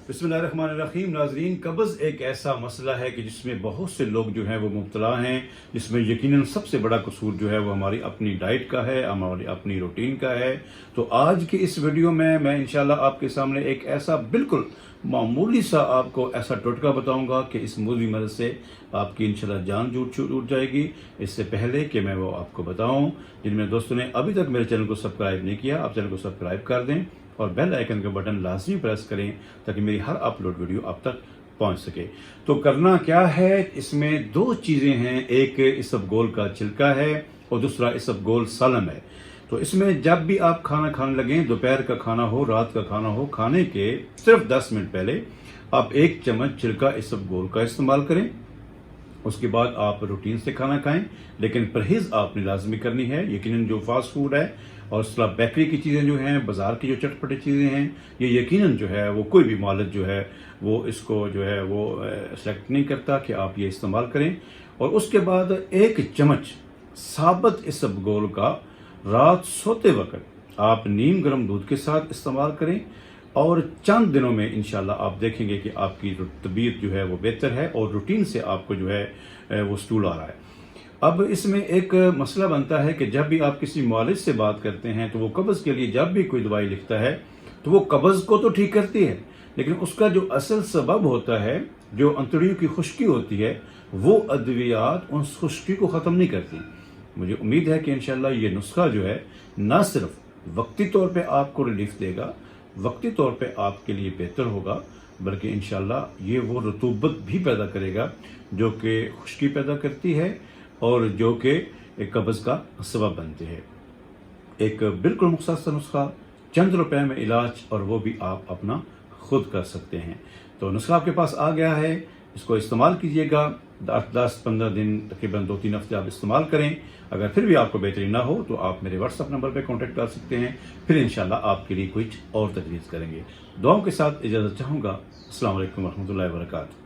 बिस्मिल्लाहिर्रहमानिर्रहीम। नाजरीन, कब्ज़ एक ऐसा मसला है कि जिसमें बहुत से लोग जो हैं वो मुब्तला हैं, जिसमें यकीनन सबसे बड़ा कसूर जो है वो हमारी अपनी डाइट का है, हमारी अपनी रूटीन का है। तो आज की इस वीडियो में मैं इंशाल्लाह आपके सामने एक ऐसा बिल्कुल मामूली सा आपको ऐसा टोटका बताऊंगा कि इस मूवी मदद से आपकी इंशाल्लाह जान जुट जाएगी। इससे पहले कि मैं वो आपको बताऊं, जिन मेरे दोस्तों ने अभी तक मेरे चैनल को सब्सक्राइब नहीं किया, आप चैनल को सब्सक्राइब कर दें और बेल आइकन का बटन लाजमी प्रेस करें ताकि मेरी हर अपलोड वीडियो आप तक पहुंच सके। तो करना क्या है, इसमें दो चीज़ें हैं, एक इसबगोल का छिलका है और दूसरा इसबगोल सालन है। तो इसमें जब भी आप खाना खाने लगें, दोपहर का खाना हो, रात का खाना हो, खाने के सिर्फ 10 मिनट पहले आप 1 चम्मच छिलका इसबगोल का इस्तेमाल करें। उसके बाद आप रूटीन से खाना खाएं, लेकिन परहेज आपने लाजमी करनी है। यकीनन जो फास्ट फूड है और उसके बेकरी की चीज़ें जो हैं, बाज़ार की जो चटपटी चीज़ें हैं, ये यकीनन जो है वो कोई भी मालिक जो है वो इसको जो है वो सेलेक्ट नहीं करता कि आप ये इस्तेमाल करें। और उसके बाद 1 चम्मच साबुत इसबगोल का रात सोते वक्त आप नीम गर्म दूध के साथ इस्तेमाल करें और चंद दिनों में इंशाल्लाह आप देखेंगे कि आपकी तबीयत जो है वो बेहतर है और रूटीन से आपको जो है वो स्टूल आ रहा है। अब इसमें एक मसला बनता है कि जब भी आप किसी मुआलिज से बात करते हैं तो वो कब्ज़ के लिए जब भी कोई दवाई लिखता है तो वो कब्ज़ को तो ठीक करती है, लेकिन उसका जो असल सबब होता है, जो अंतड़ियों की खुश्की होती है, वो अद्वियात उस खुश्की को ख़त्म नहीं करती। मुझे उम्मीद है कि इंशाल्लाह ये नुस्खा जो है न सिर्फ वक्ती तौर पे आपको रिलीफ देगा, वक्ती तौर पे आपके लिए बेहतर होगा, बल्कि इंशाल्लाह ये वो रतूबत भी पैदा करेगा जो कि खुश्की पैदा करती है और जो कि कब्ज़ का सबब बनते हैं। एक बिल्कुल मुख्तसर नुस्खा, चंद रुपए में इलाज, और वो भी आप अपना खुद कर सकते हैं। तो नुस्खा आपके पास आ गया है, इसको इस्तेमाल कीजिएगा। 10-15 दिन, तकरीबन 2-3 हफ्ते आप इस्तेमाल करें। अगर फिर भी आपको बेहतरी ना हो तो आप मेरे व्हाट्सएप नंबर पर कॉन्टैक्ट कर सकते हैं, फिर इंशाल्लाह आपके लिए कुछ और तजवीज़ करेंगे। दुआओं के साथ इजाज़त चाहूँगा। अस्सलाम वालेकुम रहमतुल्लाहि व बरकातहू।